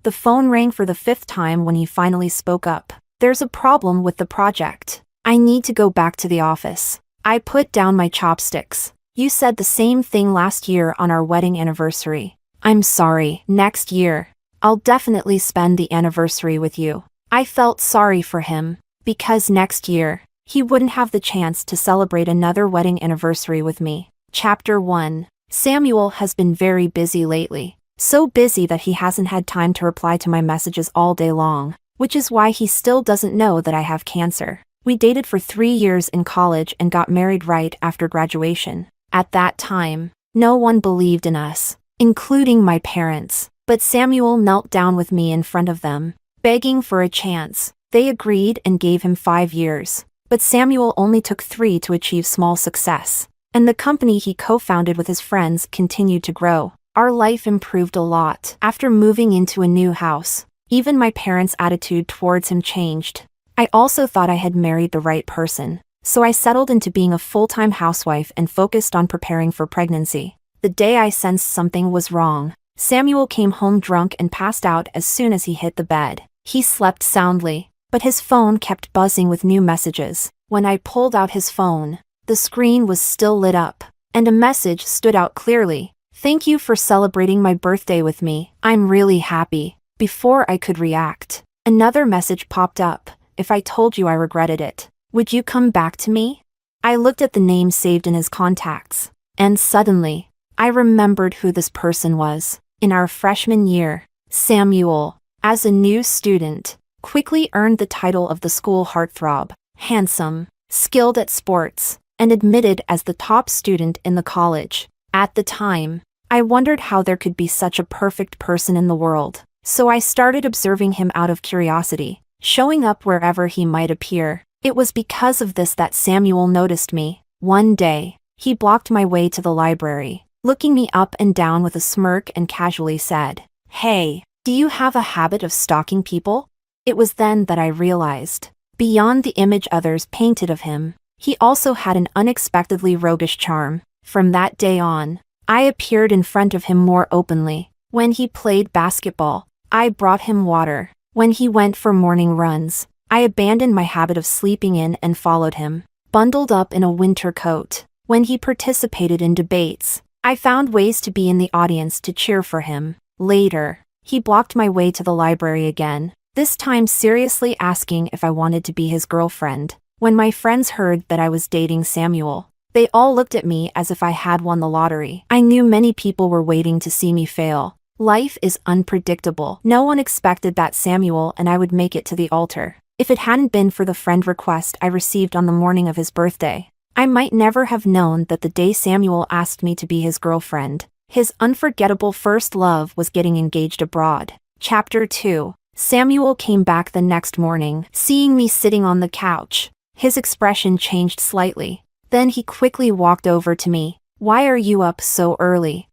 The phone rang for the fifth time when he finally spoke up. "There's a problem with the project. I need to go back to the office." I put down my chopsticks. "You said the same thing last year on our wedding anniversary." "I'm sorry. Next year. I'll definitely spend the anniversary with you." I felt sorry for him, because next year, he wouldn't have the chance to celebrate another wedding anniversary with me. Chapter 1. Samuel has been very busy lately. So busy that he hasn't had time to reply to my messages all day long, which is why he still doesn't know that I have cancer. We dated for 3 years in college and got married right after graduation. At that time, no one believed in us, including my parents, but Samuel knelt down with me in front of them, begging for a chance. They agreed and gave him 5 years, but Samuel only took 3 to achieve small success, and the company he co-founded with his friends continued to grow. Our life improved a lot after moving into a new house. Even my parents' attitude towards him changed. I also thought I had married the right person, so I settled into being a full-time housewife and focused on preparing for pregnancy. The day I sensed something was wrong, Samuel came home drunk and passed out as soon as he hit the bed. He slept soundly, but his phone kept buzzing with new messages. When I pulled out his phone, the screen was still lit up, and a message stood out clearly. "Thank you for celebrating my birthday with me. I'm really happy." Before I could react, another message popped up. "If I told you I regretted it, would you come back to me?" I looked at the name saved in his contacts, and suddenly, I remembered who this person was. In our freshman year, Samuel, as a new student, quickly earned the title of the school heartthrob, handsome, skilled at sports, and admitted as the top student in the college. At the time, I wondered how there could be such a perfect person in the world, so I started observing him out of curiosity, showing up wherever he might appear. It was because of this that Samuel noticed me. One day, he blocked my way to the library, looking me up and down with a smirk and casually said, "Hey, do you have a habit of stalking people?" It was then that I realized, beyond the image others painted of him, he also had an unexpectedly roguish charm. From that day on, I appeared in front of him more openly. When he played basketball, I brought him water. When he went for morning runs, I abandoned my habit of sleeping in and followed him, bundled up in a winter coat. When he participated in debates, I found ways to be in the audience to cheer for him. Later, he blocked my way to the library again, this time seriously asking if I wanted to be his girlfriend. When my friends heard that I was dating Samuel, they all looked at me as if I had won the lottery. I knew many people were waiting to see me fail. Life is unpredictable. No one expected that Samuel and I would make it to the altar. If it hadn't been for the friend request I received on the morning of his birthday, I might never have known that the day Samuel asked me to be his girlfriend, his unforgettable first love was getting engaged abroad. Chapter 2. Samuel came back the next morning, seeing me sitting on the couch. His expression changed slightly. Then he quickly walked over to me. "Why are you up so early?"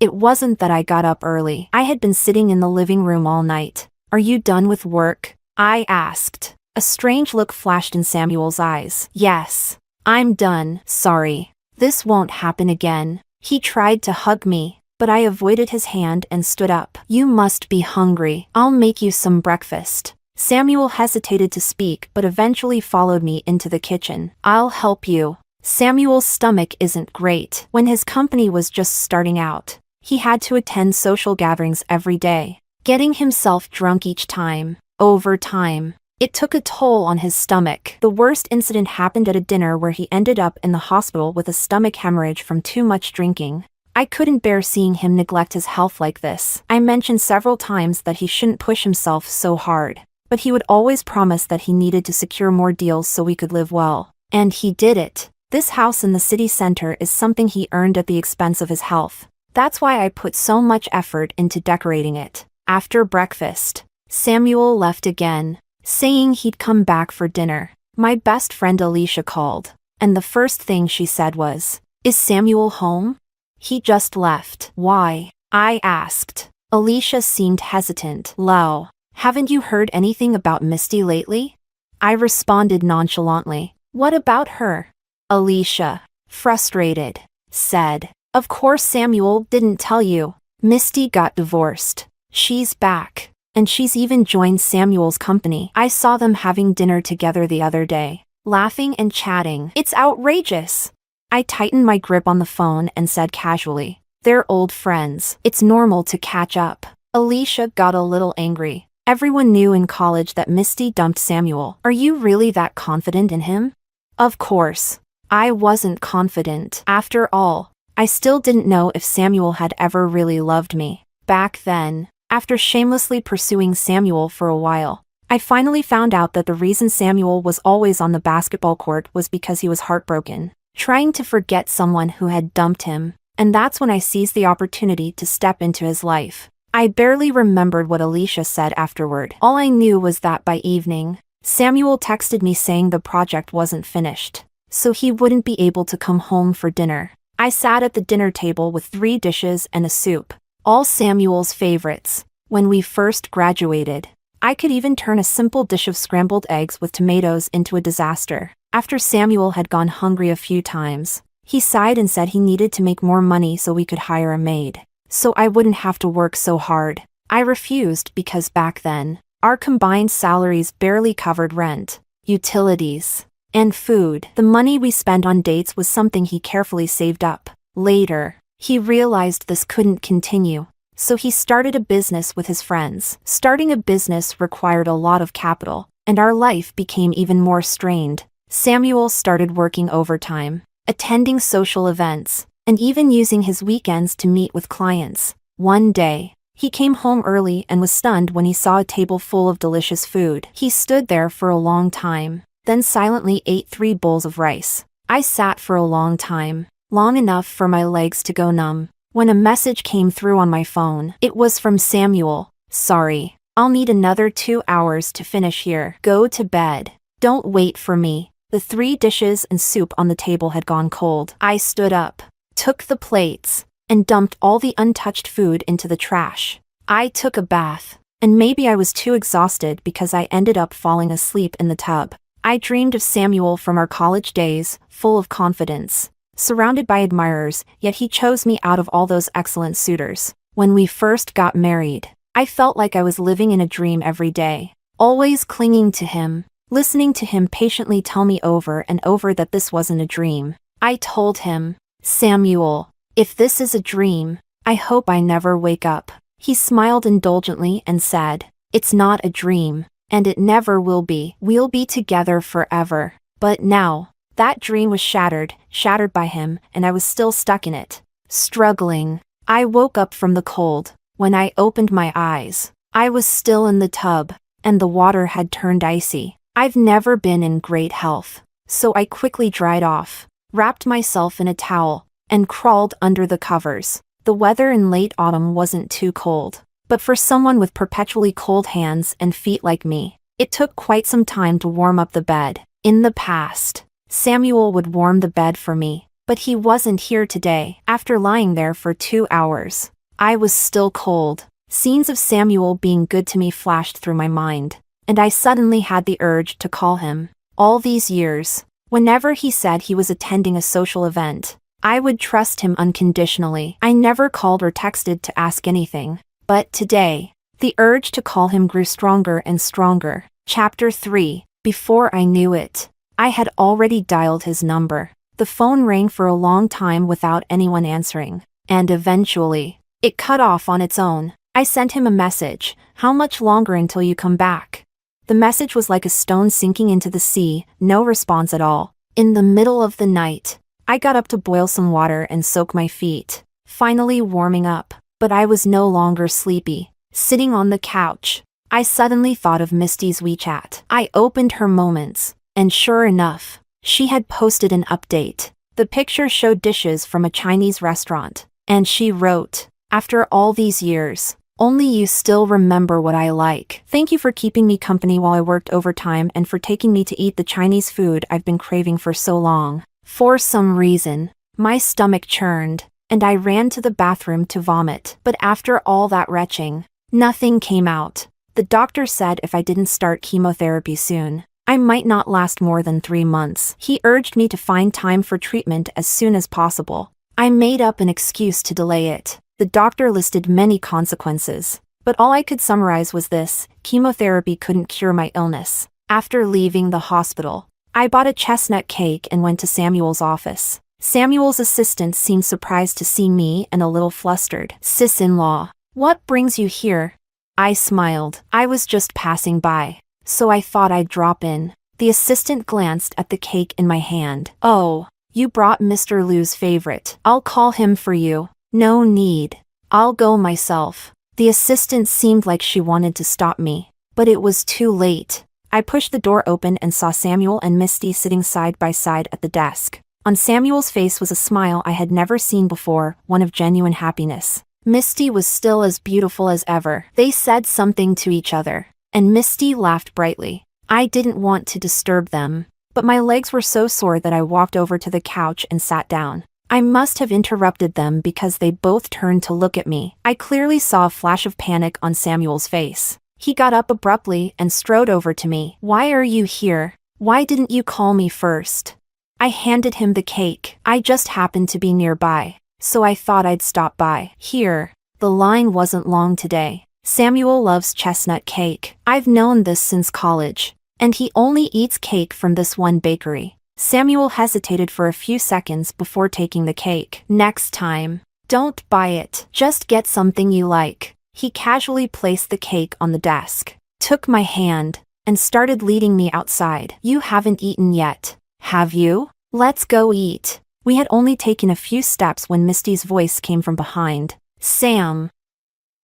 It wasn't that I got up early. I had been sitting in the living room all night. "Are you done with work?" I asked. A strange look flashed in Samuel's eyes. "Yes, I'm done. Sorry. This won't happen again." He tried to hug me, but I avoided his hand and stood up. "You must be hungry. I'll make you some breakfast." Samuel hesitated to speak but eventually followed me into the kitchen. "I'll help you." Samuel's stomach isn't great. When his company was just starting out, he had to attend social gatherings every day, getting himself drunk each time. Over time, it took a toll on his stomach. The worst incident happened at a dinner where he ended up in the hospital with a stomach hemorrhage from too much drinking. I couldn't bear seeing him neglect his health like this. I mentioned several times that he shouldn't push himself so hard, but he would always promise that he needed to secure more deals so we could live well. And he did it. This house in the city center is something he earned at the expense of his health. That's why I put so much effort into decorating it. After breakfast, Samuel left again, saying he'd come back for dinner. My best friend Alicia called, and the first thing she said was, "Is Samuel home?" "He just left." "Why?" I asked. Alicia seemed hesitant. "Lau, haven't you heard anything about Misty lately?" I responded nonchalantly. "What about her?" Alicia, frustrated, said, "Of course Samuel didn't tell you. Misty got divorced. She's back. And she's even joined Samuel's company. I saw them having dinner together the other day, laughing and chatting. It's outrageous. I tightened my grip on the phone and said casually, "They're old friends. It's normal to catch up." Alicia got a little angry. Everyone knew in college that Misty dumped Samuel. Are you really that confident in him? Of course. I wasn't confident. After all, I still didn't know if Samuel had ever really loved me. Back then, after shamelessly pursuing Samuel for a while, I finally found out that the reason Samuel was always on the basketball court was because he was heartbroken, trying to forget someone who had dumped him, and that's when I seized the opportunity to step into his life. I barely remembered what Alicia said afterward. All I knew was that by evening, Samuel texted me saying the project wasn't finished, so he wouldn't be able to come home for dinner. I sat at the dinner table with 3 dishes and a soup, all Samuel's favorites. When we first graduated, I could even turn a simple dish of scrambled eggs with tomatoes into a disaster. After Samuel had gone hungry a few times, he sighed and said he needed to make more money so we could hire a maid, so I wouldn't have to work so hard. I refused because back then, our combined salaries barely covered rent, utilities, and food. The money we spent on dates was something he carefully saved up. Later, he realized this couldn't continue, so he started a business with his friends. Starting a business required a lot of capital, and our life became even more strained. Samuel started working overtime, attending social events, and even using his weekends to meet with clients. One day, he came home early and was stunned when he saw a table full of delicious food. He stood there for a long time, then silently ate 3 bowls of rice. I sat for a long time, long enough for my legs to go numb, when a message came through on my phone. It was from Samuel. "Sorry, I'll need another 2 hours to finish here. Go to bed. Don't wait for me." The 3 dishes and soup on the table had gone cold. I stood up, took the plates, and dumped all the untouched food into the trash. I took a bath, and maybe I was too exhausted because I ended up falling asleep in the tub. I dreamed of Samuel from our college days, full of confidence, surrounded by admirers, yet he chose me out of all those excellent suitors. When we first got married, I felt like I was living in a dream every day, always clinging to him, listening to him patiently tell me over and over that this wasn't a dream. I told him, "Samuel, if this is a dream, I hope I never wake up." He smiled indulgently and said, "It's not a dream, and it never will be. We'll be together forever." But now, that dream was shattered by him, and I was still stuck in it, struggling. I woke up from the cold. When I opened my eyes, I was still in the tub, and the water had turned icy. I've never been in great health, so I quickly dried off, wrapped myself in a towel, and crawled under the covers. The weather in late autumn wasn't too cold, but for someone with perpetually cold hands and feet like me, it took quite some time to warm up the bed. In the past, Samuel would warm the bed for me, but he wasn't here today. After lying there for 2 hours, I was still cold. Scenes of Samuel being good to me flashed through my mind, and I suddenly had the urge to call him. All these years, whenever he said he was attending a social event, I would trust him unconditionally. I never called or texted to ask anything. But today, the urge to call him grew stronger and stronger. Chapter 3. Before I knew it, I had already dialed his number. The phone rang for a long time without anyone answering, and eventually, it cut off on its own. I sent him a message, "How much longer until you come back?" The message was like a stone sinking into the sea, no response at all. In the middle of the night, I got up to boil some water and soak my feet, finally warming up, but I was no longer sleepy. Sitting on the couch, I suddenly thought of Misty's WeChat. I opened her Moments, and sure enough, she had posted an update. The picture showed dishes from a Chinese restaurant, and she wrote, "After all these years, only you still remember what I like. Thank you for keeping me company while I worked overtime and for taking me to eat the Chinese food I've been craving for so long." For some reason, my stomach churned, and I ran to the bathroom to vomit. But after all that retching, nothing came out. The doctor said if I didn't start chemotherapy soon, I might not last more than 3 months. He urged me to find time for treatment as soon as possible. I made up an excuse to delay it. The doctor listed many consequences, But all I could summarize was this: chemotherapy couldn't cure my illness. After leaving the hospital, I bought a chestnut cake and went to Samuel's office. Samuel's assistant seemed surprised to see me and a little flustered. "Sis-in-law, what brings you here?" I smiled. "I was just passing by, so I thought I'd drop in." The assistant glanced at the cake in my hand. "Oh, you brought Mr. Liu's favorite. I'll call him for you." "No need. I'll go myself." The assistant seemed like she wanted to stop me, but it was too late. I pushed the door open and saw Samuel and Misty sitting side by side at the desk. On Samuel's face was a smile I had never seen before, one of genuine happiness. Misty was still as beautiful as ever. They said something to each other, and Misty laughed brightly. I didn't want to disturb them, but my legs were so sore that I walked over to the couch and sat down. I must have interrupted them because they both turned to look at me. I clearly saw a flash of panic on Samuel's face. He got up abruptly and strode over to me. "Why are you here? Why didn't you call me first?" I handed him the cake. "I just happened to be nearby, so I thought I'd stop by." Here, the line wasn't long today. "Samuel loves chestnut cake. I've known this since college, and he only eats cake from this one bakery." Samuel hesitated for a few seconds before taking the cake. "Next time, don't buy it. Just get something you like." He casually placed the cake on the desk, took my hand, and started leading me outside. "You haven't eaten yet, have you? Let's go eat." We had only taken a few steps when Misty's voice came from behind. "Sam."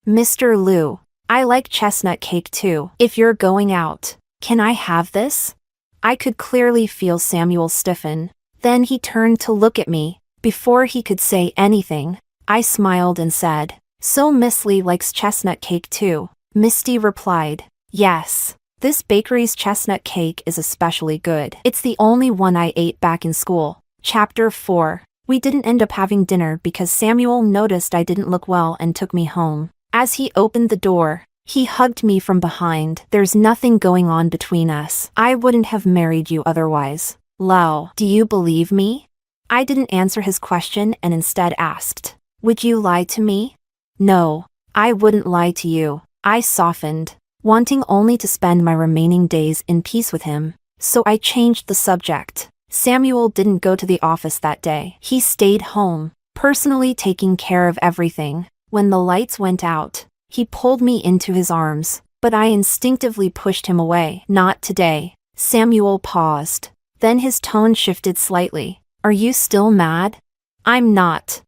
"Mr. Liu, I like chestnut cake too. If you're going out, can I have this?" I could clearly feel Samuel stiffen. Then he turned to look at me. Before he could say anything, I smiled and said, "So Miss Lee likes chestnut cake too?" Misty replied, "Yes. This bakery's chestnut cake is especially good. It's the only one I ate back in school." Chapter 4. We didn't end up having dinner because Samuel noticed I didn't look well and took me home. As he opened the door, he hugged me from behind. "There's nothing going on between us. I wouldn't have married you otherwise. Lao, do you believe me?" I didn't answer his question and instead asked, "Would you lie to me?" "No, I wouldn't lie to you." I softened, wanting only to spend my remaining days in peace with him, so I changed the subject. Samuel didn't go to the office that day. He stayed home, personally taking care of everything. When the lights went out, he pulled me into his arms, but I instinctively pushed him away. "Not today." Samuel paused. Then his tone shifted slightly. "Are you still mad?" "I'm not.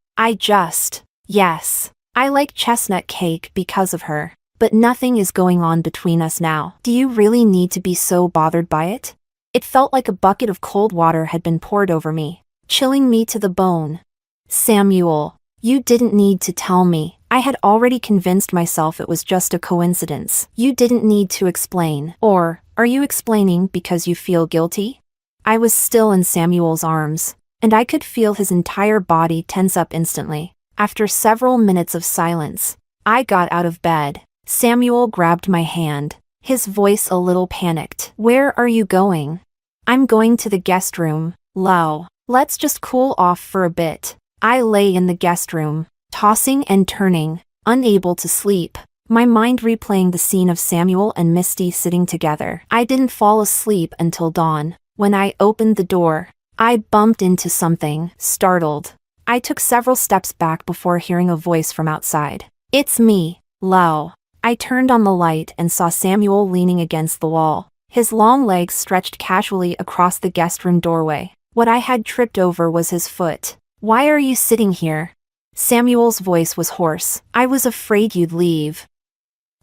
Yes. I like chestnut cake because of her, but nothing is going on between us now." "Do you really need to be so bothered by it?" It felt like a bucket of cold water had been poured over me, chilling me to the bone. "Samuel, you didn't need to tell me. I had already convinced myself it was just a coincidence. You didn't need to explain. Or, are you explaining because you feel guilty?" I was still in Samuel's arms, and I could feel his entire body tense up instantly. After several minutes of silence, I got out of bed. Samuel grabbed my hand, his voice a little panicked. "Where are you going?" "I'm going to the guest room, Lao. Let's just cool off for a bit." I lay in the guest room, tossing and turning, unable to sleep, my mind replaying the scene of Samuel and Misty sitting together. I didn't fall asleep until dawn. When I opened the door, I bumped into something, startled. I took several steps back before hearing a voice from outside. "It's me, Lao." I turned on the light and saw Samuel leaning against the wall, his long legs stretched casually across the guest room doorway. What I had tripped over was his foot. "Why are you sitting here?" Samuel's voice was hoarse. "I was afraid you'd leave."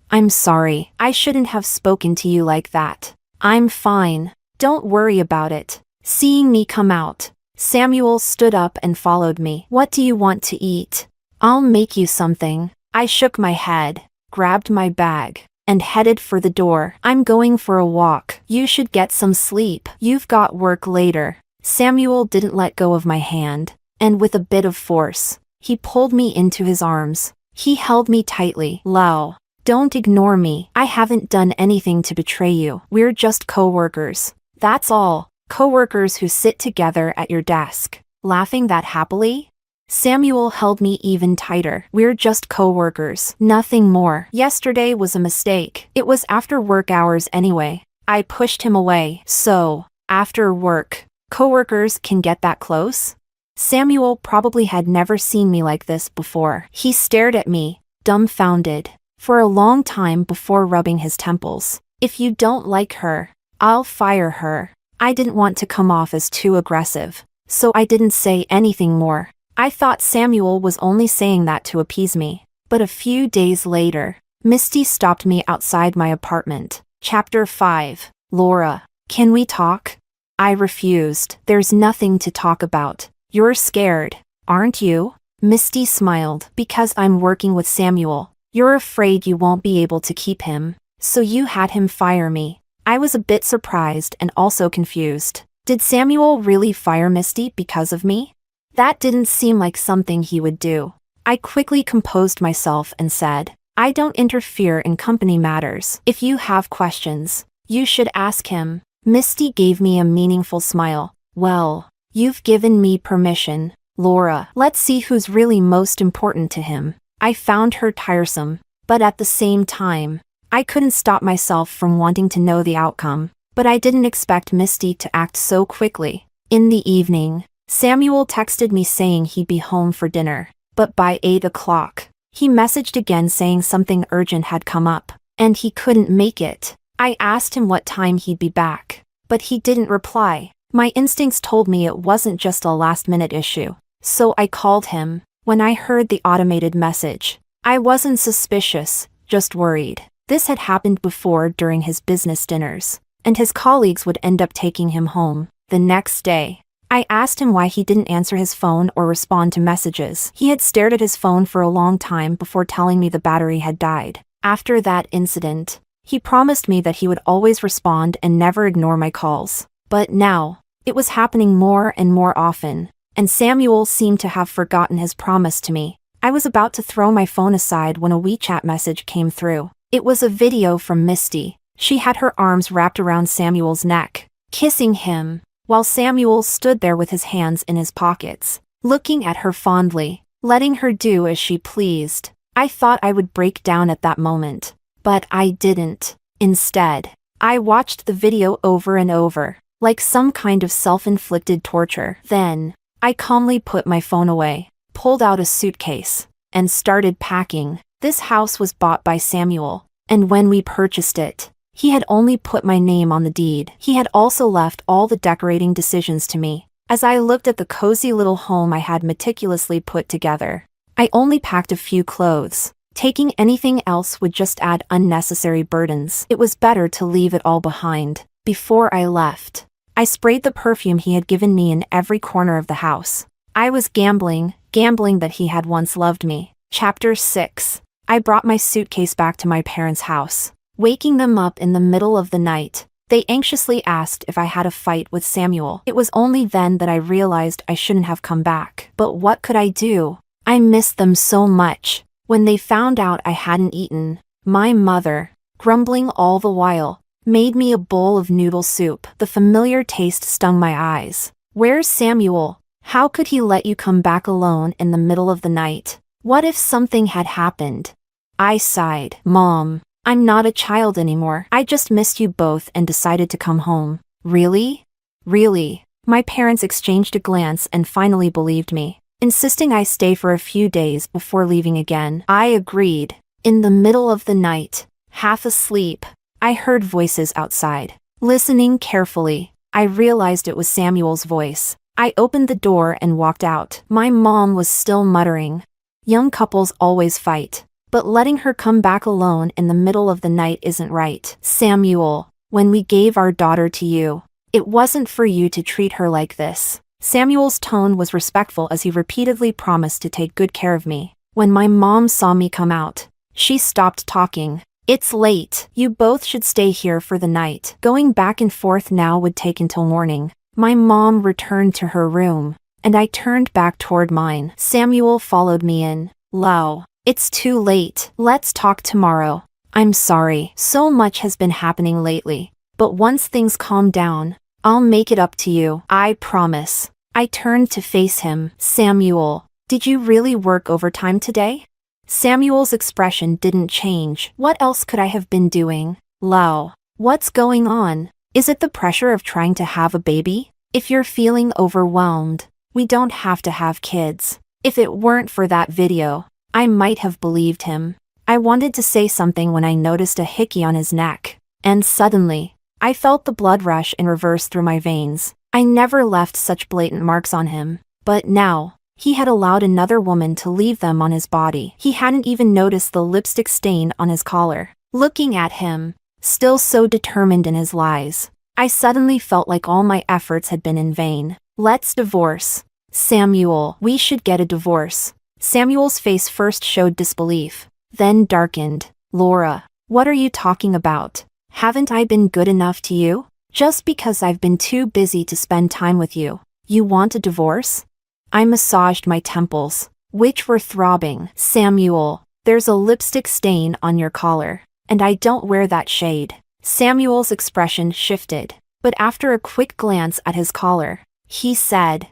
"I'm sorry. I shouldn't have spoken to you like that." "I'm fine. Don't worry about it." Seeing me come out, Samuel stood up and followed me. "What do you want to eat?" "I'll make you something." I shook my head, grabbed my bag, and headed for the door. "I'm going for a walk. You should get some sleep. You've got work later." Samuel didn't let go of my hand, and with a bit of force, he pulled me into his arms. He held me tightly. "Lao, don't ignore me. I haven't done anything to betray you. We're just co-workers. That's all. Co-workers who sit together at your desk, laughing that happily?" Samuel held me even tighter. We're just coworkers, nothing more. Yesterday was a mistake. It was after work hours anyway. I pushed him away. So, after work, coworkers can get that close? Samuel probably had never seen me like this before. He stared at me, dumbfounded, for a long time before rubbing his temples. If you don't like her, I'll fire her. I didn't want to come off as too aggressive, so I didn't say anything more. I thought Samuel was only saying that to appease me. But a few days later, Misty stopped me outside my apartment. Chapter 5. Laura, can we talk? I refused. There's nothing to talk about. You're scared, aren't you? Misty smiled. Because I'm working with Samuel. You're afraid you won't be able to keep him, so you had him fire me. I was a bit surprised and also confused. Did Samuel really fire Misty because of me? That didn't seem like something he would do. I quickly composed myself and said, I don't interfere in company matters. If you have questions, you should ask him. Misty gave me a meaningful smile. Well, you've given me permission, Laura. Let's see who's really most important to him. I found her tiresome, but at the same time, I couldn't stop myself from wanting to know the outcome. But I didn't expect Misty to act so quickly. In the evening, Samuel texted me saying he'd be home for dinner, but by 8 o'clock, he messaged again saying something urgent had come up, and he couldn't make it. I asked him what time he'd be back, but he didn't reply. My instincts told me it wasn't just a last-minute issue, so I called him. When I heard the automated message, I wasn't suspicious, just worried. This had happened before during his business dinners, and his colleagues would end up taking him home. The next day, I asked him why he didn't answer his phone or respond to messages. He had stared at his phone for a long time before telling me the battery had died. After that incident, he promised me that he would always respond and never ignore my calls. But now, it was happening more and more often, and Samuel seemed to have forgotten his promise to me. I was about to throw my phone aside when a WeChat message came through. It was a video from Misty. She had her arms wrapped around Samuel's neck, kissing him, while Samuel stood there with his hands in his pockets, looking at her fondly, letting her do as she pleased. I thought I would break down at that moment, but I didn't. Instead, I watched the video over and over, like some kind of self-inflicted torture. Then, I calmly put my phone away, pulled out a suitcase, and started packing. This house was bought by Samuel, and when we purchased it, he had only put my name on the deed. He had also left all the decorating decisions to me. As I looked at the cozy little home I had meticulously put together, I only packed a few clothes. Taking anything else would just add unnecessary burdens. It was better to leave it all behind. Before I left, I sprayed the perfume he had given me in every corner of the house. I was gambling that he had once loved me. Chapter 6. I brought my suitcase back to my parents' house. Waking them up in the middle of the night, they anxiously asked if I had a fight with Samuel. It was only then that I realized I shouldn't have come back. But what could I do? I missed them so much. When they found out I hadn't eaten, my mother, grumbling all the while, made me a bowl of noodle soup. The familiar taste stung my eyes. Where's Samuel? How could he let you come back alone in the middle of the night? What if something had happened? I sighed. Mom, I'm not a child anymore. I just missed you both and decided to come home. Really? Really? My parents exchanged a glance and finally believed me, insisting I stay for a few days before leaving again. I agreed. In the middle of the night, half asleep, I heard voices outside. Listening carefully, I realized it was Samuel's voice. I opened the door and walked out. My mom was still muttering. Young couples always fight, but letting her come back alone in the middle of the night isn't right. Samuel, when we gave our daughter to you, it wasn't for you to treat her like this. Samuel's tone was respectful as he repeatedly promised to take good care of me. When my mom saw me come out, she stopped talking. It's late. You both should stay here for the night. Going back and forth now would take until morning. My mom returned to her room, and I turned back toward mine. Samuel followed me in. Lau, it's too late. Let's talk tomorrow. I'm sorry. So much has been happening lately, but once things calm down, I'll make it up to you. I promise. I turned to face him. Samuel, Did you really work overtime today? Samuel's expression didn't change. What else could I have been doing? Lau. What's going on? Is it the pressure of trying to have a baby? If you're feeling overwhelmed, we don't have to have kids. If it weren't for that video, I might have believed him. I wanted to say something when I noticed a hickey on his neck. And suddenly, I felt the blood rush in reverse through my veins. I never left such blatant marks on him. But now, he had allowed another woman to leave them on his body. He hadn't even noticed the lipstick stain on his collar. Looking at him, still so determined in his lies, I suddenly felt like all my efforts had been in vain. Let's divorce. Samuel, we should get a divorce. Samuel's face first showed disbelief, then darkened. Laura, what are you talking about? Haven't I been good enough to you? Just because I've been too busy to spend time with you, you want a divorce? I massaged my temples, which were throbbing. Samuel, there's a lipstick stain on your collar, and I don't wear that shade. Samuel's expression shifted, but after a quick glance at his collar, he said,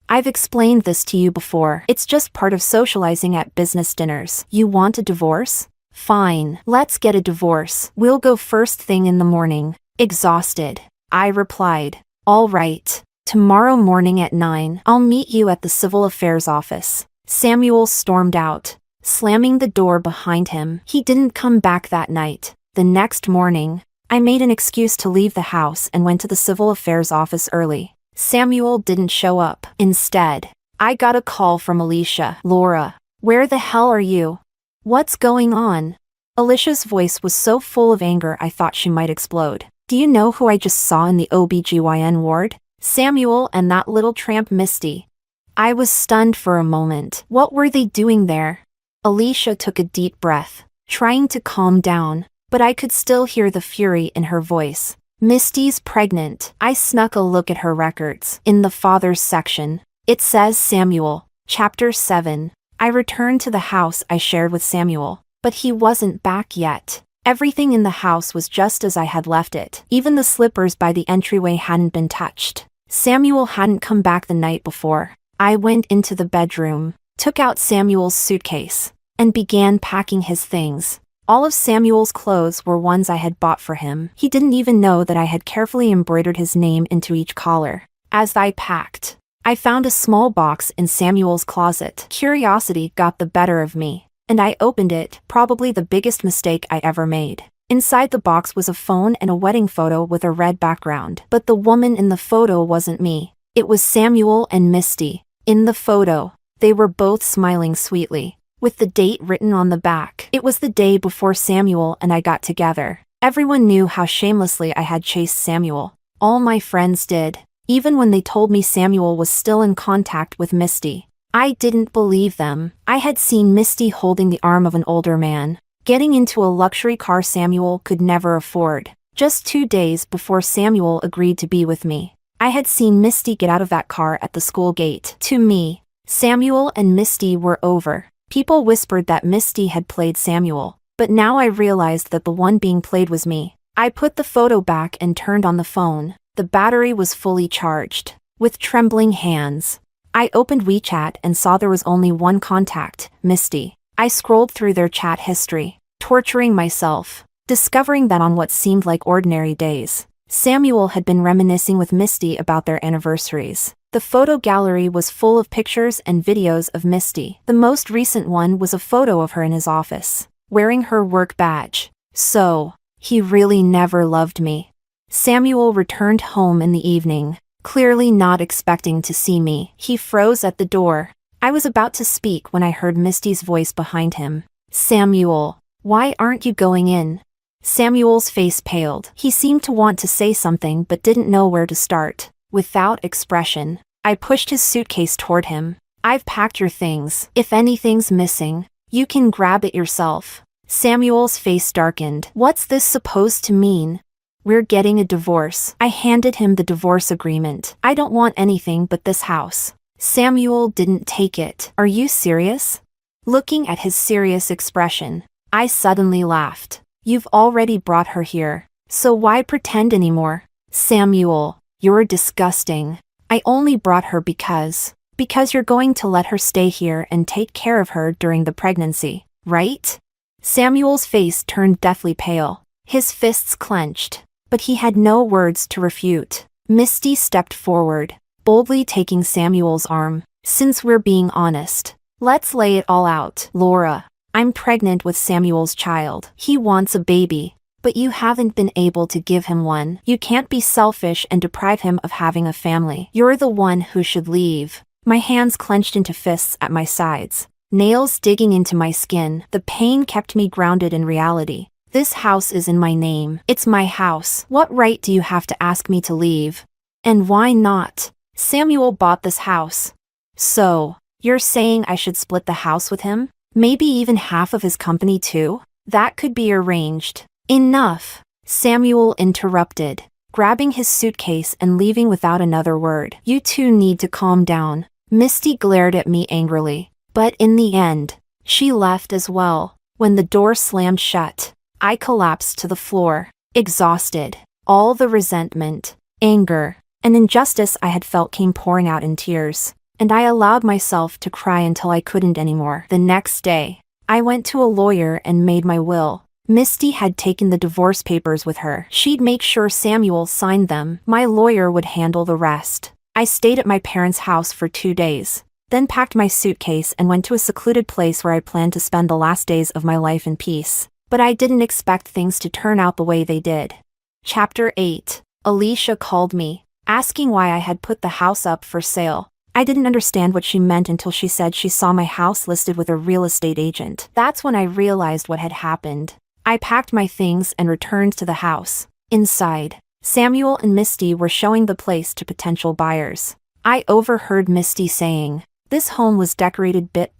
I've explained this to you before. It's just part of socializing at business dinners. You want a divorce? Fine, let's get a divorce. We'll go first thing in the morning. Exhausted, I replied. All right. Tomorrow morning at 9, I'll meet you at the Civil Affairs office. Samuel stormed out, slamming the door behind him. He didn't come back that night. The next morning, I made an excuse to leave the house and went to the Civil Affairs office early. Samuel didn't show up. Instead, I got a call from Alicia. Laura, where the hell are you? What's going on? Alicia's voice was so full of anger I thought she might explode. Do you know who I just saw in the OBGYN ward? Samuel and that little tramp Misty. I was stunned for a moment. What were they doing there? Alicia took a deep breath, trying to calm down, but I could still hear the fury in her voice. Misty's pregnant. I snuck a look at her records. In the father's section, it says Samuel, Chapter 7. I returned to the house I shared with Samuel, but he wasn't back yet. Everything in the house was just as I had left it. Even the slippers by the entryway hadn't been touched. Samuel hadn't come back the night before. I went into the bedroom, took out Samuel's suitcase, and began packing his things. All of Samuel's clothes were ones I had bought for him. He didn't even know that I had carefully embroidered his name into each collar. As I packed, I found a small box in Samuel's closet. Curiosity got the better of me, and I opened it, probably the biggest mistake I ever made. Inside the box was a phone and a wedding photo with a red background. But the woman in the photo wasn't me. It was Samuel and Misty. In the photo, they were both smiling sweetly, with the date written on the back. It was the day before Samuel and I got together. Everyone knew how shamelessly I had chased Samuel. All my friends did, even when they told me Samuel was still in contact with Misty. I didn't believe them. I had seen Misty holding the arm of an older man, getting into a luxury car Samuel could never afford. Just 2 days before Samuel agreed to be with me, I had seen Misty get out of that car at the school gate. To me, Samuel and Misty were over. People whispered that Misty had played Samuel, but now I realized that the one being played was me. I put the photo back and turned on the phone. The battery was fully charged. With trembling hands, I opened WeChat and saw there was only one contact, Misty. I scrolled through their chat history, torturing myself, discovering that on what seemed like ordinary days, Samuel had been reminiscing with Misty about their anniversaries. The photo gallery was full of pictures and videos of Misty. The most recent one was a photo of her in his office, wearing her work badge. So, he really never loved me. Samuel returned home in the evening, clearly not expecting to see me. He froze at the door. I was about to speak when I heard Misty's voice behind him. Samuel, why aren't you going in? Samuel's face paled. He seemed to want to say something but didn't know where to start. Without expression, I pushed his suitcase toward him. I've packed your things. If anything's missing, you can grab it yourself. Samuel's face darkened. What's this supposed to mean? We're getting a divorce. I handed him the divorce agreement. I don't want anything but this house. Samuel didn't take it. Are you serious? Looking at his serious expression, I suddenly laughed. You've already brought her here, so why pretend anymore? Samuel, you're disgusting. I only brought her because Because you're going to let her stay here and take care of her during the pregnancy, right? Samuel's face turned deathly pale. His fists clenched. But he had no words to refute. Misty stepped forward, boldly taking Samuel's arm. Since we're being honest, let's lay it all out. Laura, I'm pregnant with Samuel's child. He wants a baby, but you haven't been able to give him one. You can't be selfish and deprive him of having a family. You're the one who should leave. My hands clenched into fists at my sides, nails digging into my skin. The pain kept me grounded in reality. This house is in my name. It's my house. What right do you have to ask me to leave? And why not? Samuel bought this house. So, you're saying I should split the house with him? Maybe even half of his company too? That could be arranged. Enough! Samuel interrupted, grabbing his suitcase and leaving without another word. You two need to calm down. Misty glared at me angrily. But in the end, she left as well. When the door slammed shut, I collapsed to the floor, exhausted. All the resentment, anger, and injustice I had felt came pouring out in tears, and I allowed myself to cry until I couldn't anymore. The next day, I went to a lawyer and made my will. Misty had taken the divorce papers with her. She'd make sure Samuel signed them. My lawyer would handle the rest. I stayed at my parents' house for 2 days, then packed my suitcase and went to a secluded place where I planned to spend the last days of my life in peace. But I didn't expect things to turn out the way they did. Chapter 8. Alicia called me, asking why I had put the house up for sale. I didn't understand what she meant until she said she saw my house listed with a real estate agent. That's when I realized what had happened. I packed my things and returned to the house. Inside, Samuel and Misty were showing the place to potential buyers. I overheard Misty saying, "This home was decorated bit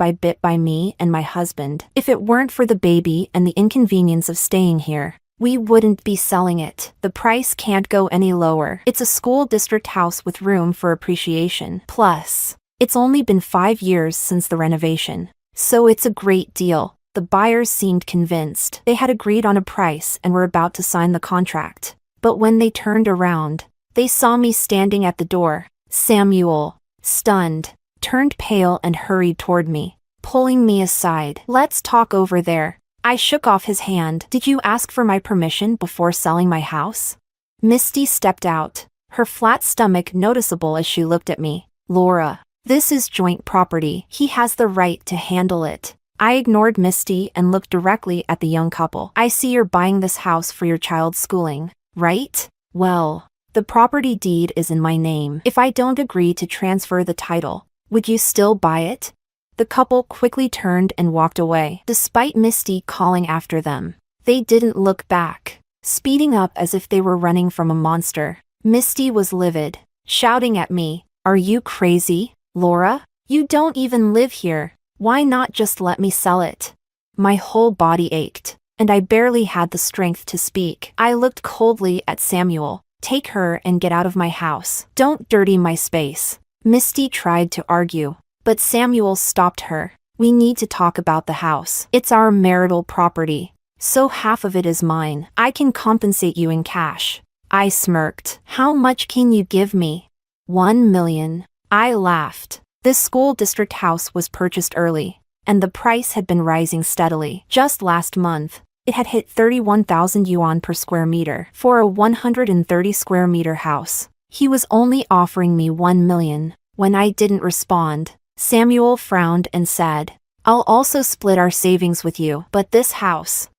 by me and my husband. If it weren't for the baby and the inconvenience of staying here, we wouldn't be selling it. The price can't go any lower. It's a school district house with room for appreciation. Plus, it's only been 5 years since the renovation. So it's a great deal." The buyers seemed convinced. They had agreed on a price and were about to sign the contract. But when they turned around, they saw me standing at the door. Samuel, stunned, turned pale and hurried toward me, pulling me aside. "Let's talk over there." I shook off his hand. "Did you ask for my permission before selling my house?" Misty stepped out, her flat stomach noticeable as she looked at me. "Laura, this is joint property. He has the right to handle it." I ignored Misty and looked directly at the young couple. "I see you're buying this house for your child's schooling, right? Well, the property deed is in my name. If I don't agree to transfer the title, would you still buy it?" The couple quickly turned and walked away. Despite Misty calling after them, they didn't look back, speeding up as if they were running from a monster. Misty was livid, shouting at me, "Are you crazy, Laura? You don't even live here. Why not just let me sell it?" My whole body ached, and I barely had the strength to speak. I looked coldly at Samuel. "Take her and get out of my house. Don't dirty my space." Misty tried to argue, but Samuel stopped her. "We need to talk about the house. It's our marital property, so half of it is mine. I can compensate you in cash." I smirked. "How much can you give me?" $1 million. I laughed. This school district house was purchased early, and the price had been rising steadily. Just last month, it had hit 31,000 yuan per square meter for a 130 square meter house. He was only offering me $1 million. When I didn't respond, Samuel frowned and said, "I'll also split our savings with you, but this house,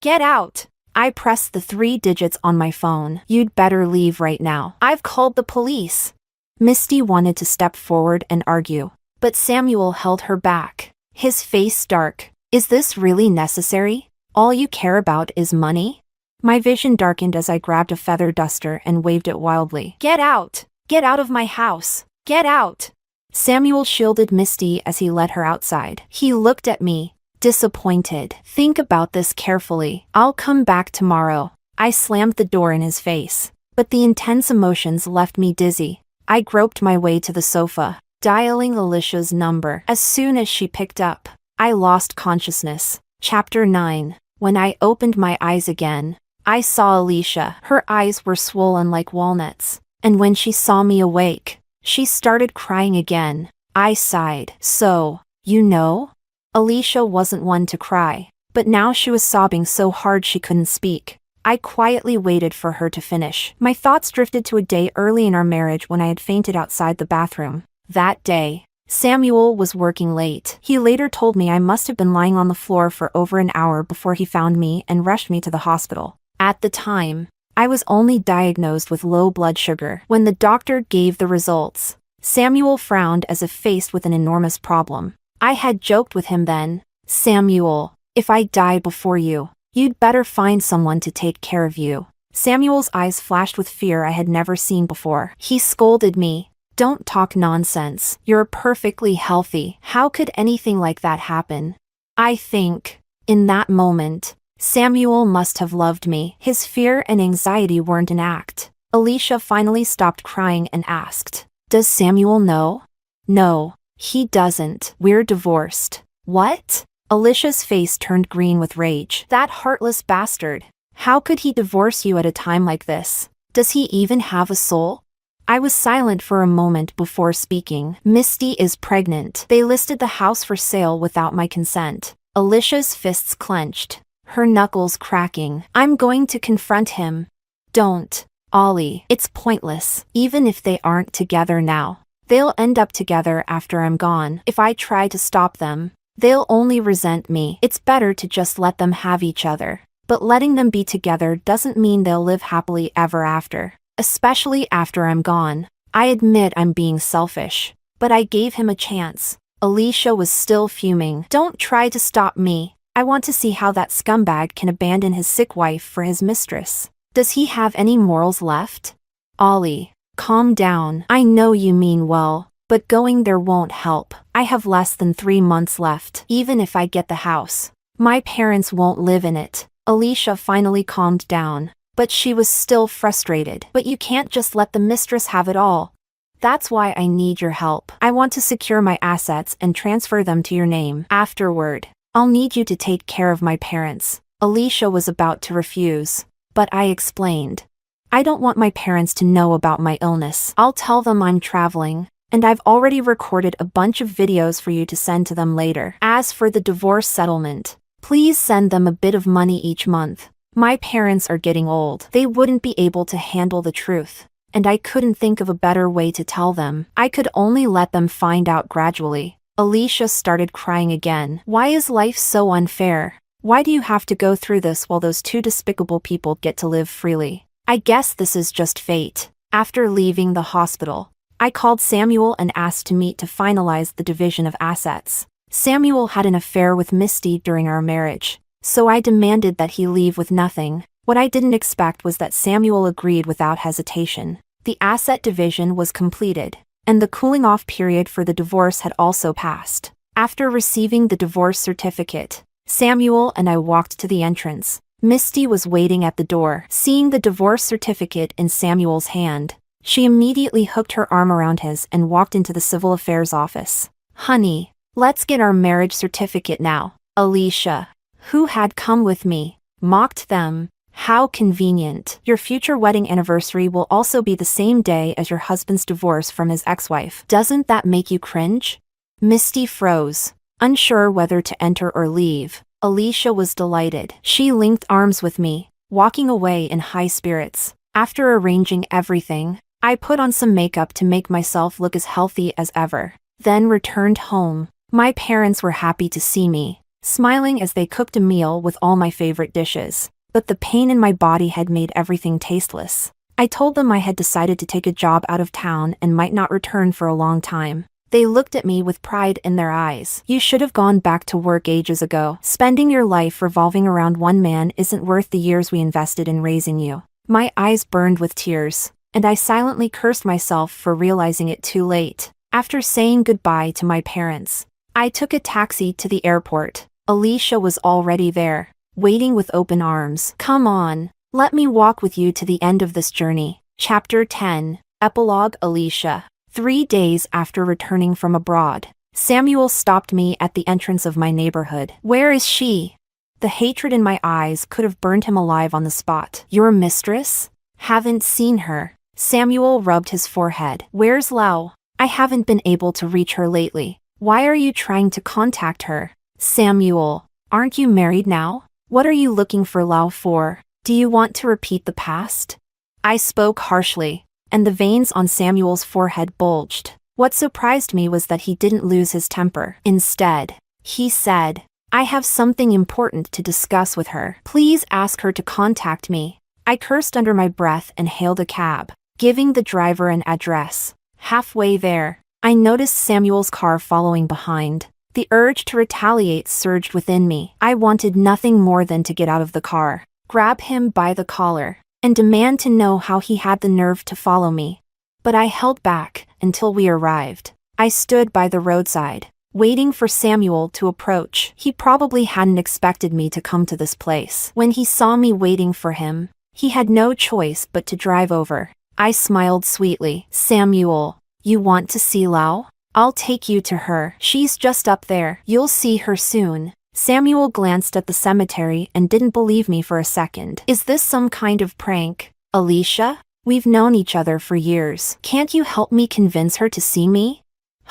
get out." I pressed the 3 digits on my phone. "You'd better leave right now. I've called the police." Misty wanted to step forward and argue, but Samuel held her back, his face dark. "Is this really necessary? All you care about is money?" My vision darkened as I grabbed a feather duster and waved it wildly. "Get out! Get out of my house! Get out!" Samuel shielded Misty as he led her outside. He looked at me, disappointed. "Think about this carefully. I'll come back tomorrow." I slammed the door in his face, but the intense emotions left me dizzy. I groped my way to the sofa, dialing Alicia's number. As soon as she picked up, I lost consciousness. Chapter 9. When I opened my eyes again, I saw Alicia. Her eyes were swollen like walnuts, and when she saw me awake, She started crying again. I sighed. So, you know? Alicia wasn't one to cry, but now she was sobbing so hard she couldn't speak. I quietly waited for her to finish. My thoughts drifted to a day early in our marriage when I had fainted outside the bathroom. That day, Samuel was working late. He later told me I must have been lying on the floor for over an hour before he found me and rushed me to the hospital. At the time, I was only diagnosed with low blood sugar. When the doctor gave the results, Samuel frowned as if faced with an enormous problem. I had joked with him then, "Samuel, if I die before you, you'd better find someone to take care of you." Samuel's eyes flashed with fear I had never seen before. He scolded me, "Don't talk nonsense. You're perfectly healthy. How could anything like that happen?" I think, in that moment, Samuel must have loved me. His fear and anxiety weren't an act. Alicia finally stopped crying and asked, "Does Samuel know?" "No, he doesn't. We're divorced." "What?" Alicia's face turned green with rage. "That heartless bastard. How could he divorce you at a time like this? Does he even have a soul?" I was silent for a moment before speaking. "Misty is pregnant. They listed the house for sale without my consent." Alicia's fists clenched, her knuckles cracking. "I'm going to confront him." "Don't, Ollie. It's pointless. Even if they aren't together now, they'll end up together after I'm gone. If I try to stop them, they'll only resent me. It's better to just let them have each other." But letting them be together doesn't mean they'll live happily ever after, especially after I'm gone. I admit I'm being selfish, but I gave him a chance. Alicia was still fuming. "Don't try to stop me. I want to see how that scumbag can abandon his sick wife for his mistress. Does he have any morals left?" "Ollie, calm down. I know you mean well, but going there won't help. I have less than 3 months left. Even if I get the house, my parents won't live in it." Alicia finally calmed down, but she was still frustrated. "But you can't just let the mistress have it all. That's why I need your help. I want to secure my assets and transfer them to your name. Afterward, I'll need you to take care of my parents." Alicia was about to refuse, but I explained, "I don't want my parents to know about my illness. I'll tell them I'm traveling, and I've already recorded a bunch of videos for you to send to them later. As for the divorce settlement, please send them a bit of money each month. My parents are getting old. They wouldn't be able to handle the truth, and I couldn't think of a better way to tell them. I could only let them find out gradually." Alicia started crying again. "Why is life so unfair? Why do you have to go through this while those two despicable people get to live freely? I guess this is just fate." After leaving the hospital, I called Samuel and asked to meet to finalize the division of assets. Samuel had an affair with Misty during our marriage, so I demanded that he leave with nothing. What I didn't expect was that Samuel agreed without hesitation. The asset division was completed, and the cooling-off period for the divorce had also passed. After receiving the divorce certificate, Samuel and I walked to the entrance. Misty was waiting at the door. Seeing the divorce certificate in Samuel's hand, she immediately hooked her arm around his and walked into the civil affairs office. "Honey, let's get our marriage certificate now." Alicia, who had come with me, mocked them. "How convenient. Your future wedding anniversary will also be the same day as your husband's divorce from his ex-wife. Doesn't that make you cringe?" Misty froze, unsure whether to enter or leave. Alicia was delighted. She linked arms with me, walking away in high spirits. After arranging everything, I put on some makeup to make myself look as healthy as ever, then returned home. My parents were happy to see me, smiling as they cooked a meal with all my favorite dishes. But the pain in my body had made everything tasteless. I told them I had decided to take a job out of town and might not return for a long time. They looked at me with pride in their eyes. "You should have gone back to work ages ago. Spending your life revolving around one man isn't worth the years we invested in raising you." My eyes burned with tears, and I silently cursed myself for realizing it too late. After saying goodbye to my parents, I took a taxi to the airport. Alicia was already there, waiting with open arms. "Come on, let me walk with you to the end of this journey." Chapter 10. Epilogue. Alicia. 3 days after returning from abroad, Samuel stopped me at the entrance of my neighborhood. "Where is she?" The hatred in my eyes could have burned him alive on the spot. "Your mistress? Haven't seen her." Samuel rubbed his forehead. Where's Lau? I haven't been able to reach her lately. Why are you trying to contact her? Samuel, aren't you married now? What are you looking for Lau for? Do you want to repeat the past? I spoke harshly, and the veins on Samuel's forehead bulged. What surprised me was that he didn't lose his temper. Instead, he said, I have something important to discuss with her. Please ask her to contact me. I cursed under my breath and hailed a cab, giving the driver an address. Halfway there, I noticed Samuel's car following behind. The urge to retaliate surged within me. I wanted nothing more than to get out of the car, grab him by the collar, and demand to know how he had the nerve to follow me. But I held back until we arrived. I stood by the roadside, waiting for Samuel to approach. He probably hadn't expected me to come to this place. When he saw me waiting for him, he had no choice but to drive over. I smiled sweetly. Samuel, you want to see Lau? I'll take you to her. She's just up there. You'll see her soon. Samuel glanced at the cemetery and didn't believe me for a second. Is this some kind of prank? Alicia? We've known each other for years. Can't you help me convince her to see me?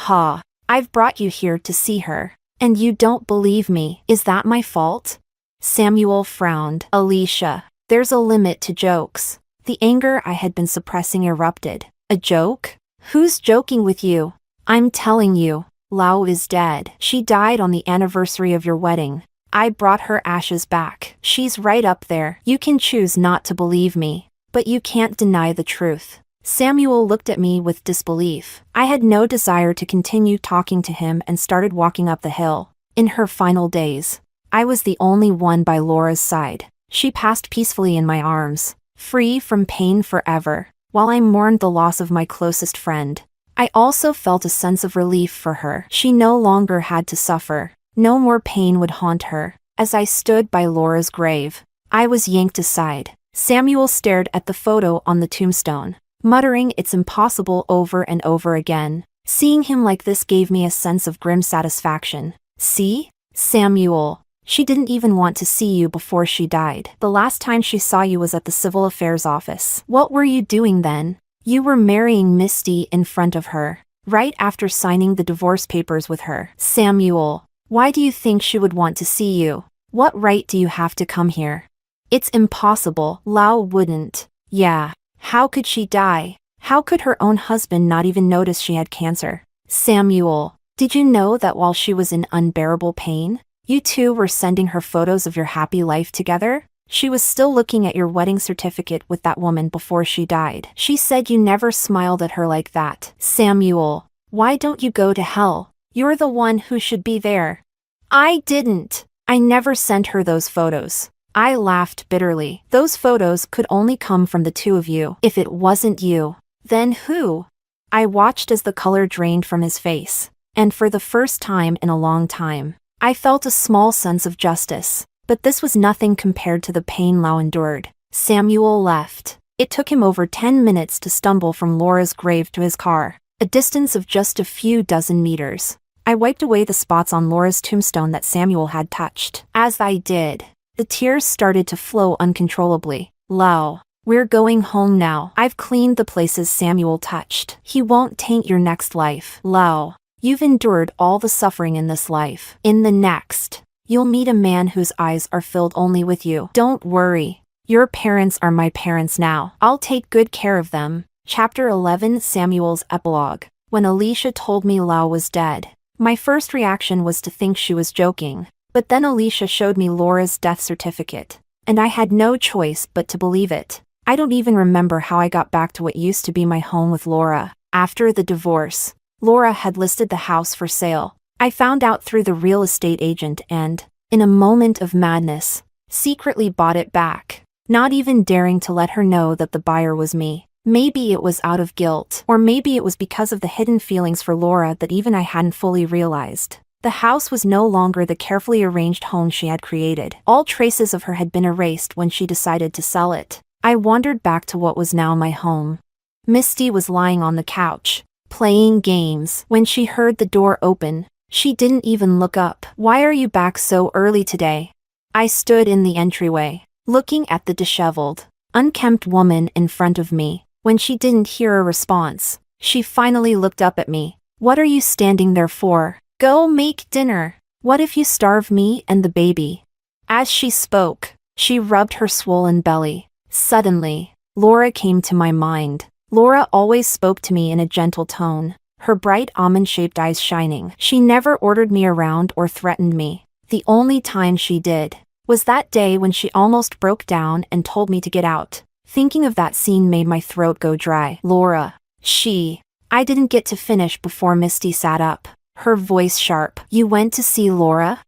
Ha. I've brought you here to see her, and you don't believe me. Is that my fault? Samuel frowned. Alicia, there's a limit to jokes. The anger I had been suppressing erupted. A joke? Who's joking with you? I'm telling you, Lau is dead. She died on the anniversary of your wedding. I brought her ashes back. She's right up there. You can choose not to believe me, but you can't deny the truth. Samuel looked at me with disbelief. I had no desire to continue talking to him and started walking up the hill. In her final days, I was the only one by Laura's side. She passed peacefully in my arms, free from pain forever, while I mourned the loss of my closest friend. I also felt a sense of relief for her. She no longer had to suffer. No more pain would haunt her. As I stood by Laura's grave, I was yanked aside. Samuel stared at the photo on the tombstone, muttering it's impossible over and over again. Seeing him like this gave me a sense of grim satisfaction. See? Samuel, she didn't even want to see you before she died. The last time she saw you was at the Civil Affairs office. What were you doing then? You were marrying Misty in front of her, right after signing the divorce papers with her. Samuel, why do you think she would want to see you? What right do you have to come here? It's impossible. Lau wouldn't. Yeah. How could she die? How could her own husband not even notice she had cancer? Samuel, did you know that while she was in unbearable pain, you two were sending her photos of your happy life together? She was still looking at your wedding certificate with that woman before she died. She said you never smiled at her like that. Samuel, why don't you go to hell? You're the one who should be there. I didn't. I never sent her those photos. I laughed bitterly. Those photos could only come from the two of you. If it wasn't you, then who? I watched as the color drained from his face, and for the first time in a long time, I felt a small sense of justice. But this was nothing compared to the pain Lau endured. Samuel left. It took him over 10 minutes to stumble from Laura's grave to his car, a distance of just a few dozen meters. I wiped away the spots on Laura's tombstone that Samuel had touched. As I did, the tears started to flow uncontrollably. Lau, we're going home now. I've cleaned the places Samuel touched. He won't taint your next life. Lau, you've endured all the suffering in this life. In the next, you'll meet a man whose eyes are filled only with you. Don't worry. Your parents are my parents now. I'll take good care of them. Chapter 11 Samuel's Epilogue. When Alicia told me Lau was dead, my first reaction was to think she was joking. But then Alicia showed me Laura's death certificate, and I had no choice but to believe it. I don't even remember how I got back to what used to be my home with Laura. After the divorce, Laura had listed the house for sale. I found out through the real estate agent and, in a moment of madness, secretly bought it back, not even daring to let her know that the buyer was me. Maybe it was out of guilt, or maybe it was because of the hidden feelings for Laura that even I hadn't fully realized. The house was no longer the carefully arranged home she had created. All traces of her had been erased when she decided to sell it. I wandered back to what was now my home. Misty was lying on the couch, playing games. When she heard the door open, she didn't even look up. Why are you back so early today? I stood in the entryway, looking at the disheveled, unkempt woman in front of me. When she didn't hear a response, she finally looked up at me. What are you standing there for? Go make dinner. What if you starve me and the baby? As she spoke, she rubbed her swollen belly. Suddenly, Laura came to my mind. Laura always spoke to me in a gentle tone, her bright almond-shaped eyes shining. She never ordered me around or threatened me. The only time she did was that day when she almost broke down and told me to get out. Thinking of that scene made my throat go dry. Laura. I didn't get to finish before Misty sat up, her voice sharp. You went to see Laura?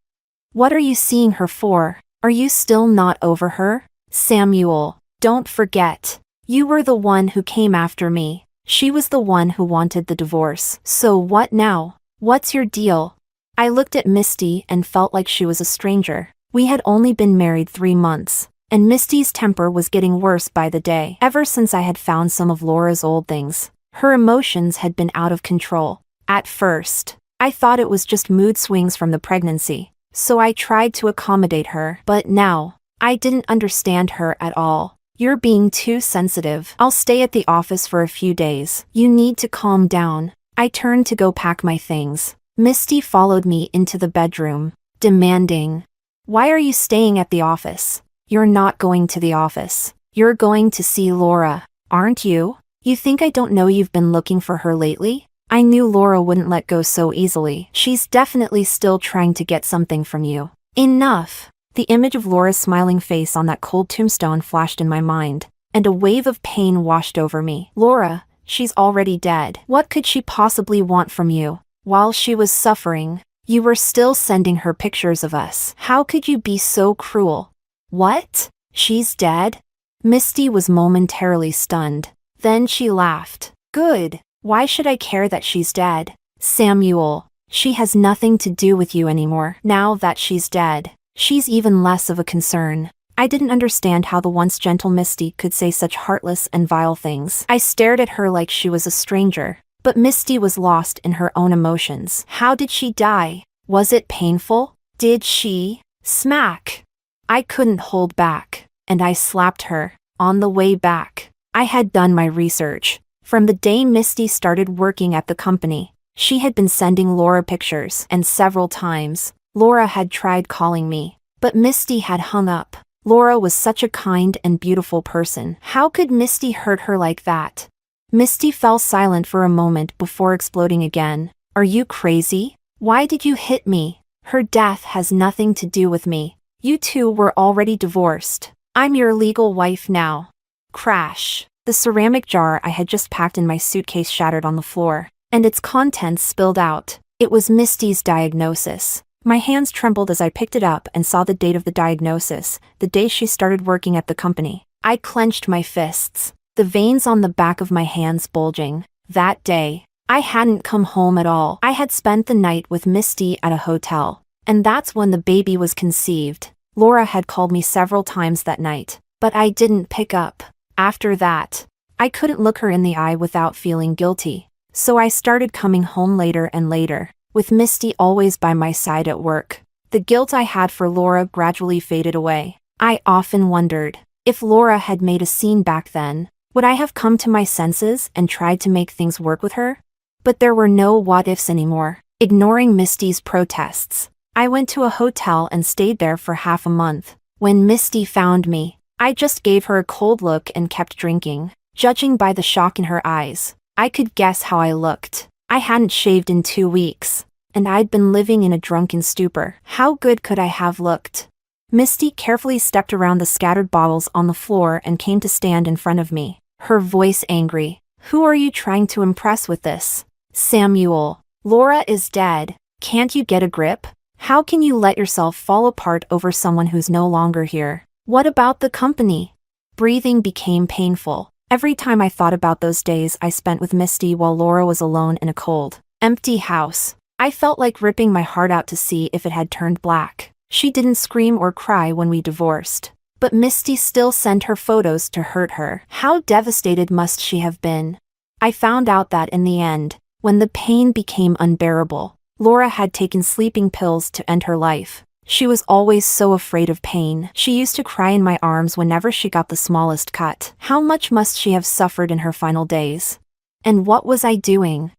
What are you seeing her for? Are you still not over her? Samuel, don't forget. You were the one who came after me. She was the one who wanted the divorce. So what now? What's your deal? I looked at Misty and felt like she was a stranger. We had only been married 3 months, and Misty's temper was getting worse by the day. Ever since I had found some of Laura's old things, her emotions had been out of control. At first, I thought it was just mood swings from the pregnancy, so I tried to accommodate her. But now, I didn't understand her at all. You're being too sensitive. I'll stay at the office for a few days. You need to calm down. I turned to go pack my things. Misty followed me into the bedroom, demanding, "Why are you staying at the office? You're not going to the office. You're going to see Laura, aren't you? You think I don't know you've been looking for her lately?" I knew Laura wouldn't let go so easily. She's definitely still trying to get something from you. Enough. The image of Laura's smiling face on that cold tombstone flashed in my mind, and a wave of pain washed over me. Laura, she's already dead. What could she possibly want from you? While she was suffering, you were still sending her pictures of us. How could you be so cruel? What? She's dead? Misty was momentarily stunned. Then she laughed. Good. Why should I care that she's dead? Samuel, she has nothing to do with you anymore. Now that she's dead, she's even less of a concern. I didn't understand how the once gentle Misty could say such heartless and vile things. I stared at her like she was a stranger, but Misty was lost in her own emotions. How did she die? Was it painful? Did she? Smack! I couldn't hold back, and I slapped her. On the way back, I had done my research. From the day Misty started working at the company, she had been sending Laura pictures, and several times, Laura had tried calling me, but Misty had hung up. Laura was such a kind and beautiful person. How could Misty hurt her like that? Misty fell silent for a moment before exploding again. Are you crazy? Why did you hit me? Her death has nothing to do with me. You two were already divorced. I'm your legal wife now. Crash. The ceramic jar I had just packed in my suitcase shattered on the floor, and its contents spilled out. It was Misty's diagnosis. My hands trembled as I picked it up and saw the date of the diagnosis, the day she started working at the company. I clenched my fists, the veins on the back of my hands bulging. That day, I hadn't come home at all. I had spent the night with Misty at a hotel, and that's when the baby was conceived. Laura had called me several times that night, but I didn't pick up. After that, I couldn't look her in the eye without feeling guilty, so I started coming home later and later, with Misty always by my side at work. The guilt I had for Laura gradually faded away. I often wondered, if Laura had made a scene back then, would I have come to my senses and tried to make things work with her? But there were no what-ifs anymore. Ignoring Misty's protests, I went to a hotel and stayed there for half a month. When Misty found me, I just gave her a cold look and kept drinking. Judging by the shock in her eyes, I could guess how I looked. I hadn't shaved in 2 weeks, and I'd been living in a drunken stupor. How good could I have looked? Misty carefully stepped around the scattered bottles on the floor and came to stand in front of me, her voice angry. Who are you trying to impress with this? Samuel, Laura is dead. Can't you get a grip? How can you let yourself fall apart over someone who's no longer here? What about the company? Breathing became painful. Every time I thought about those days I spent with Misty while Laura was alone in a cold, empty house, I felt like ripping my heart out to see if it had turned black. She didn't scream or cry when we divorced, but Misty still sent her photos to hurt her. How devastated must she have been? I found out that in the end, when the pain became unbearable, Laura had taken sleeping pills to end her life. She was always so afraid of pain. She used to cry in my arms whenever she got the smallest cut. How much must she have suffered in her final days? And what was I doing?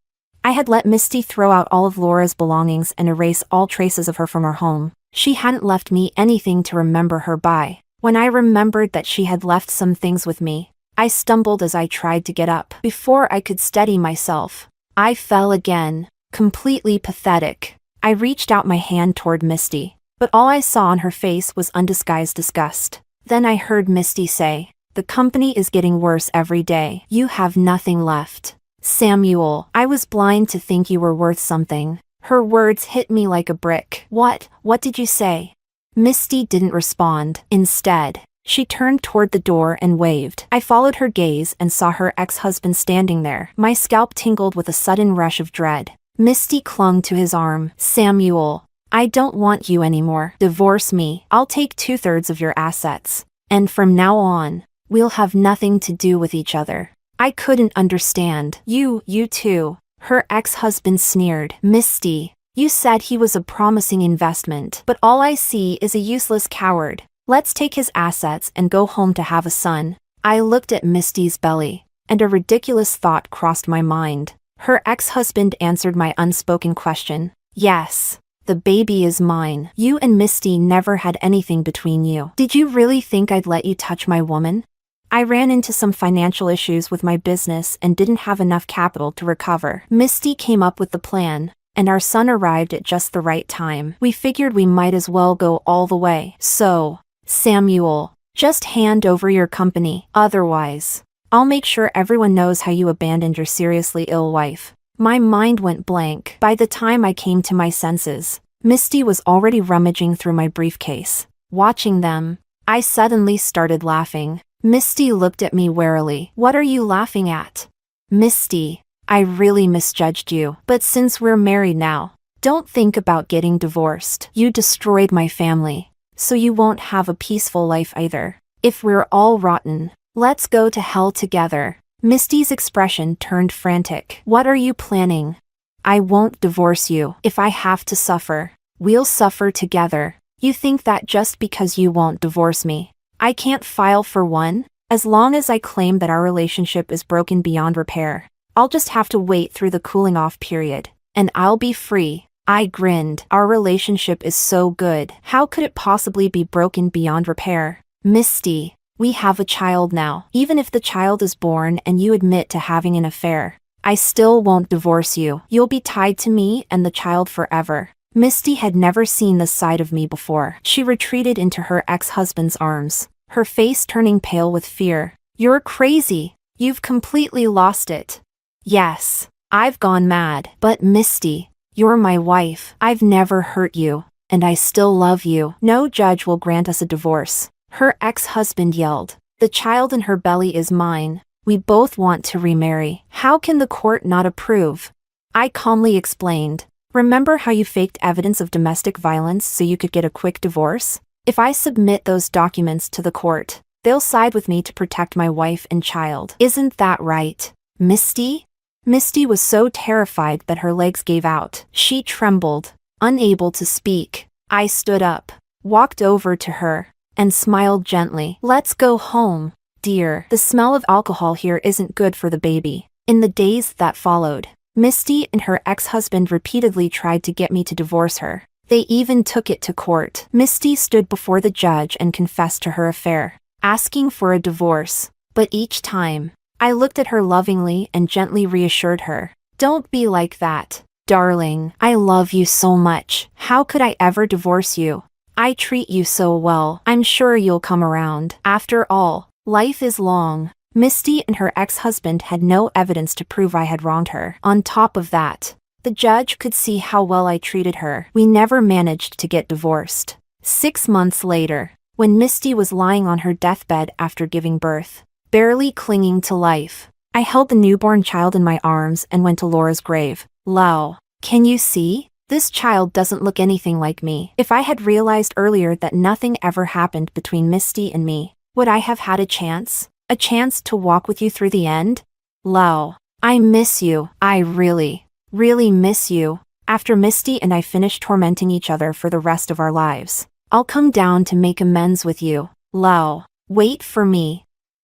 I had let Misty throw out all of Laura's belongings and erase all traces of her from her home. She hadn't left me anything to remember her by. When I remembered that she had left some things with me, I stumbled as I tried to get up. Before I could steady myself, I fell again, completely pathetic. I reached out my hand toward Misty, but all I saw on her face was undisguised disgust. Then I heard Misty say, "The company is getting worse every day. You have nothing left. Samuel, I was blind to think you were worth something." Her words hit me like a brick. What did you say? Misty didn't respond. Instead, she turned toward the door and waved. I followed her gaze and saw her ex-husband standing there. My scalp tingled with a sudden rush of dread. Misty clung to his arm. "Samuel, I don't want you anymore. Divorce me. I'll take 2/3 of your assets. And from now on, we'll have nothing to do with each other." I couldn't understand. You too. Her ex-husband sneered. "Misty, you said he was a promising investment, but all I see is a useless coward. Let's take his assets and go home to have a son." I looked at Misty's belly, and a ridiculous thought crossed my mind. Her ex-husband answered my unspoken question. "Yes, the baby is mine. You and Misty never had anything between you. Did you really think I'd let you touch my woman?" I ran into some financial issues with my business and didn't have enough capital to recover. Misty came up with the plan, and our son arrived at just the right time. We figured we might as well go all the way. "So, Samuel, just hand over your company. Otherwise, I'll make sure everyone knows how you abandoned your seriously ill wife." My mind went blank. By the time I came to my senses, Misty was already rummaging through my briefcase. Watching them, I suddenly started laughing. Misty looked at me warily. "What are you laughing at?" "Misty, I really misjudged you. But since we're married now, don't think about getting divorced. You destroyed my family, so you won't have a peaceful life either. If we're all rotten, let's go to hell together." Misty's expression turned frantic. "What are you planning?" "I won't divorce you. If I have to suffer, we'll suffer together. You think that just because you won't divorce me, I can't file for one? As long as I claim that our relationship is broken beyond repair, I'll just have to wait through the cooling off period, and I'll be free." I grinned. "Our relationship is so good. How could it possibly be broken beyond repair?" "Misty, we have a child now. Even if the child is born and you admit to having an affair, I still won't divorce you. You'll be tied to me and the child forever." Misty had never seen this side of me before. She retreated into her ex-husband's arms, her face turning pale with fear. "You're crazy. You've completely lost it." "Yes, I've gone mad. But Misty, you're my wife. I've never hurt you, and I still love you. No judge will grant us a divorce." Her ex-husband yelled. "The child in her belly is mine. We both want to remarry. How can the court not approve?" I calmly explained. "Remember how you faked evidence of domestic violence so you could get a quick divorce? If I submit those documents to the court, they'll side with me to protect my wife and child. Isn't that right, Misty?" Misty was so terrified that her legs gave out. She trembled, unable to speak. I stood up, walked over to her, and smiled gently. "Let's go home, dear. The smell of alcohol here isn't good for the baby." In the days that followed, Misty and her ex-husband repeatedly tried to get me to divorce her. They even took it to court. Misty stood before the judge and confessed to her affair, asking for a divorce. But each time, I looked at her lovingly and gently reassured her. "Don't be like that, darling. I love you so much. How could I ever divorce you? I treat you so well. I'm sure you'll come around. After all, life is long." Misty and her ex-husband had no evidence to prove I had wronged her. On top of that, the judge could see how well I treated her. We never managed to get divorced. 6 months later, when Misty was lying on her deathbed after giving birth, barely clinging to life, I held the newborn child in my arms and went to Laura's grave. "Lau, can you see? This child doesn't look anything like me." If I had realized earlier that nothing ever happened between Misty and me, would I have had a chance? A chance to walk with you through the end? "Lau, I miss you. I really, really miss you." After Misty and I finish tormenting each other for the rest of our lives, I'll come down to make amends with you. Lol. Wait for me.